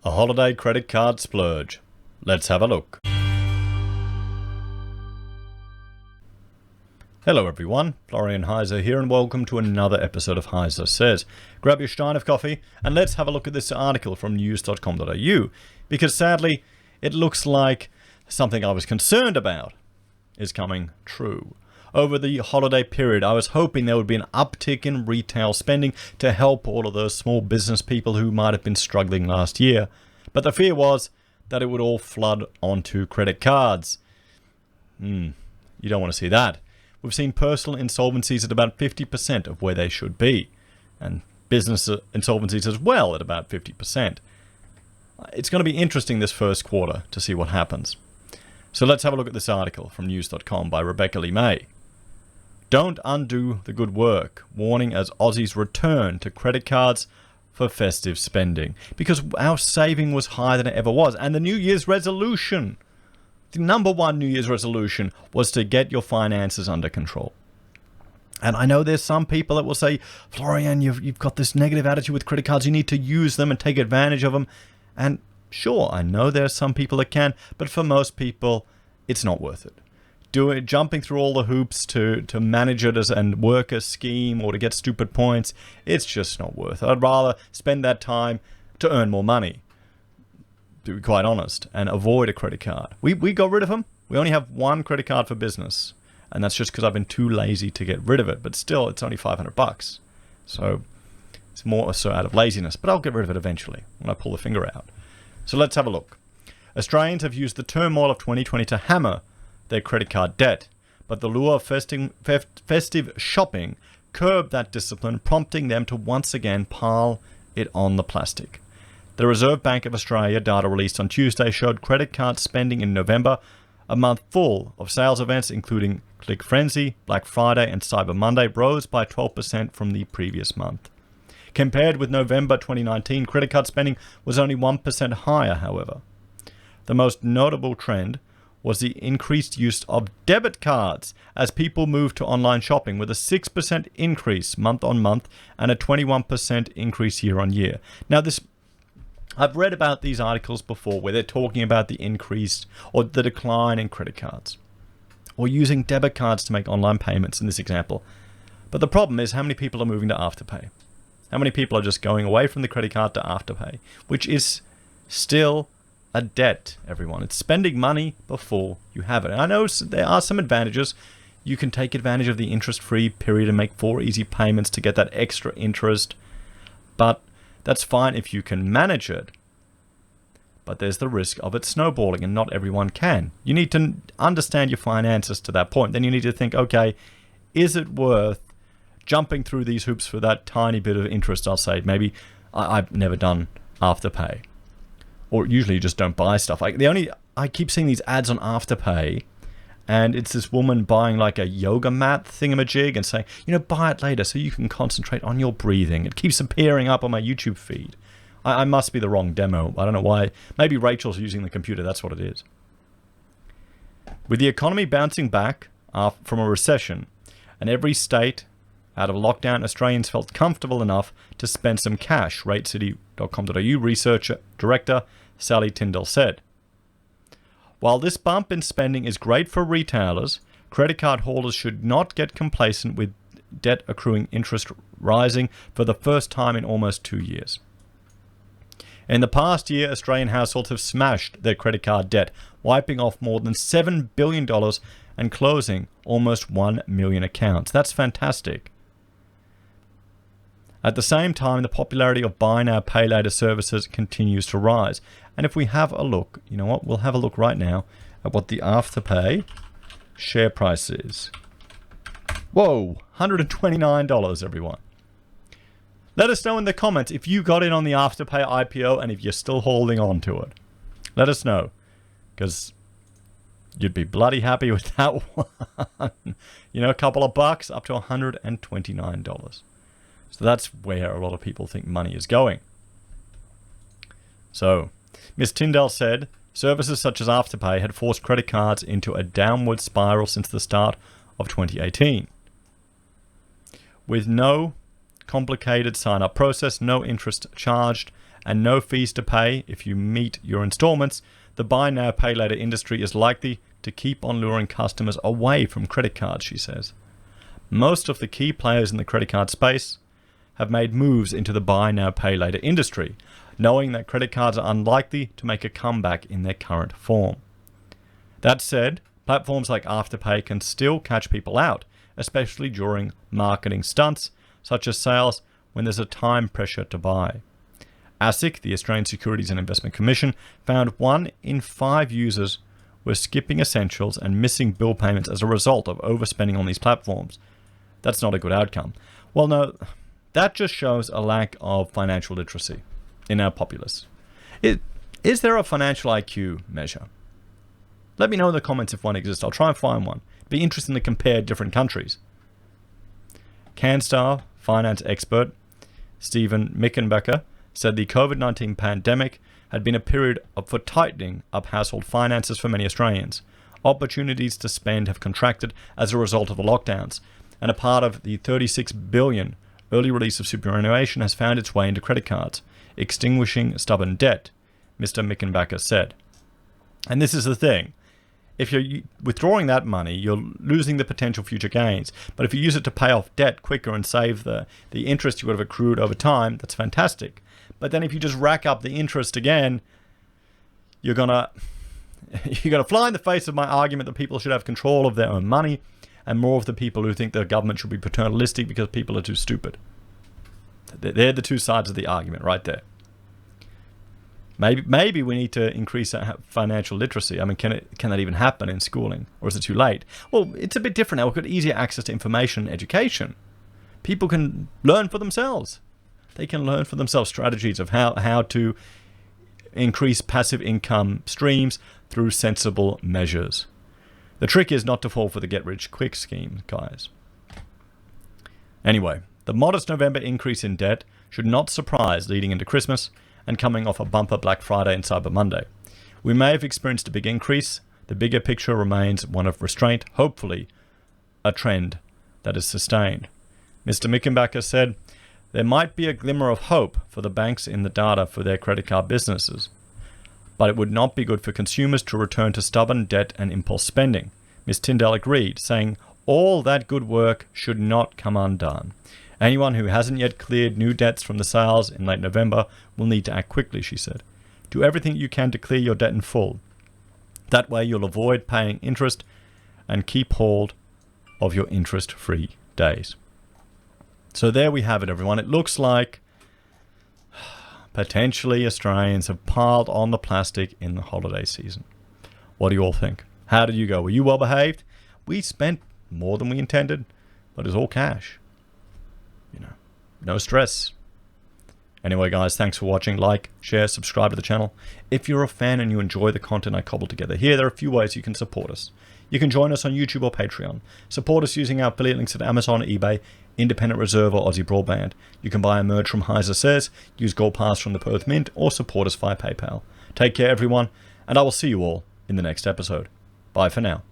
A holiday credit card splurge. Let's have a look. Hello everyone, Florian Heiser here and welcome to another episode of Heiser Says. Grab your stein of coffee and let's have a look at this article from news.com.au, because sadly it looks like something I was concerned about is coming true. Over the holiday period, I was hoping there would be an uptick in retail spending to help all of those small business people who might have been struggling last year. But the fear was that it would all flood onto credit cards. You don't want to see that. We've seen personal insolvencies at about 50% of where they should be, and business insolvencies as well at about 50%. It's going to be interesting this first quarter to see what happens. So let's have a look at this article from news.com by Rebecca Lee May. Don't undo the good work, warning as Aussies return to credit cards for festive spending. Because our saving was higher than it ever was, and the New Year's resolution, the number one New Year's resolution, was to get your finances under control. And I know there's some people that will say, Florian, you've got this negative attitude with credit cards. You need to use them and take advantage of them. And sure, I know there are some people that can, but for most people, it's not worth it. Jumping through all the hoops to manage it and work a scheme or to get stupid points, it's just not worth it. I'd rather spend that time to earn more money, to be quite honest, and avoid a credit card. We got rid of them. We only have one credit card for business, and that's just because I've been too lazy to get rid of it. But still, it's only $500. So it's more so out of laziness, but I'll get rid of it eventually when I pull the finger out. So let's have a look. Australians have used the turmoil of 2020 to hammer their credit card debt, but the lure of festive shopping curbed that discipline, prompting them to once again pile it on the plastic. The Reserve Bank of Australia data released on Tuesday showed credit card spending in November, a month full of sales events including Click Frenzy, Black Friday and Cyber Monday, rose by 12% from the previous month. Compared with November 2019, credit card spending was only 1% higher, however. The most notable trend was the increased use of debit cards as people moved to online shopping, with a 6% increase month on month and a 21% increase year on year. Now, I've read about these articles before where they're talking about the increased or the decline in credit cards or using debit cards to make online payments in this example. But the problem is how many people are moving to Afterpay? How many people are just going away from the credit card to Afterpay, which is still a debt, everyone. It's spending money before you have it. And I know there are some advantages. You can take advantage of the interest-free period and make 4 easy payments to get that extra interest. But that's fine if you can manage it. But there's the risk of it snowballing, and not everyone can. You need to understand your finances to that point. Then you need to think, okay, is it worth jumping through these hoops for that tiny bit of interest I'll save? Maybe I've never done Afterpay. Or usually you just don't buy stuff. I keep seeing these ads on Afterpay, and it's this woman buying like a yoga mat thingamajig and saying, buy it later so you can concentrate on your breathing. It keeps appearing up on my YouTube feed. I must be the wrong demo. I don't know why. Maybe Rachel's using the computer. That's what it is. With the economy bouncing back from a recession, and every state out of lockdown, Australians felt comfortable enough to spend some cash, RateCity.com.au research director Sally Tyndall said. While this bump in spending is great for retailers, credit card holders should not get complacent with debt accruing interest rising for the first time in almost 2 years. In the past year, Australian households have smashed their credit card debt, wiping off more than $7 billion and closing almost 1 million accounts. That's fantastic. At the same time, the popularity of buy now, pay later services continues to rise. And if we have a look, we'll have a look right now at what the Afterpay share price is. Whoa, $129, everyone. Let us know in the comments if you got in on the Afterpay IPO and if you're still holding on to it. Let us know, because you'd be bloody happy with that one. A couple of bucks up to $129. So that's where a lot of people think money is going. So, Ms. Tyndall said, services such as Afterpay had forced credit cards into a downward spiral since the start of 2018. With no complicated sign-up process, no interest charged, and no fees to pay if you meet your installments, the buy now, pay later industry is likely to keep on luring customers away from credit cards, she says. Most of the key players in the credit card space have made moves into the buy now, pay later industry, knowing that credit cards are unlikely to make a comeback in their current form. That said, platforms like Afterpay can still catch people out, especially during marketing stunts, such as sales when there's a time pressure to buy. ASIC, the Australian Securities and Investment Commission, found 1 in 5 users were skipping essentials and missing bill payments as a result of overspending on these platforms. That's not a good outcome. Well, no, that just shows a lack of financial literacy in our populace. Is there a financial IQ measure? Let me know in the comments if one exists. I'll try and find one. Be interesting to compare different countries. CanStar finance expert Stephen Mickenbecker said the COVID-19 pandemic had been a period for tightening up household finances for many Australians. Opportunities to spend have contracted as a result of the lockdowns, and a part of the $36 billion early release of superannuation has found its way into credit cards, extinguishing stubborn debt, Mr. Mickenbecker said. And this is the thing. If you're withdrawing that money, you're losing the potential future gains. But if you use it to pay off debt quicker and save the interest you would have accrued over time, that's fantastic. But then if you just rack up the interest again, you're gonna fly in the face of my argument that people should have control of their own money, and more of the people who think the government should be paternalistic because people are too stupid. They're the two sides of the argument right there. Maybe we need to increase financial literacy. I mean, can that even happen in schooling, or is it too late? Well, it's a bit different now. We've got easier access to information and education. People can learn for themselves. They can learn for themselves strategies of how to increase passive income streams through sensible measures. The trick is not to fall for the get-rich-quick scheme, guys. Anyway, the modest November increase in debt should not surprise leading into Christmas and coming off a bumper Black Friday and Cyber Monday. We may have experienced a big increase. The bigger picture remains one of restraint, hopefully a trend that is sustained. Mr. Mickenbecker said, there might be a glimmer of hope for the banks in the data for their credit card businesses, but it would not be good for consumers to return to stubborn debt and impulse spending. Ms. Tyndall agreed, saying, all that good work should not come undone. Anyone who hasn't yet cleared new debts from the sales in late November will need to act quickly, she said. Do everything you can to clear your debt in full. That way you'll avoid paying interest and keep hold of your interest-free days. So there we have it, everyone. It looks like potentially Australians have piled on the plastic in the holiday season. What do you all think? How did you go? Were you well behaved? We spent more than we intended, but it's all cash. No stress. Anyway, guys, thanks for watching. Like, share, subscribe to the channel. If you're a fan and you enjoy the content I cobbled together here, there are a few ways you can support us. You can join us on YouTube or Patreon. Support us using our affiliate links at Amazon, eBay, Independent Reserve, or Aussie Broadband. You can buy a merch from Heiser Says, use Gold Pass from the Perth Mint, or support us via PayPal. Take care, everyone, and I will see you all in the next episode. Bye for now.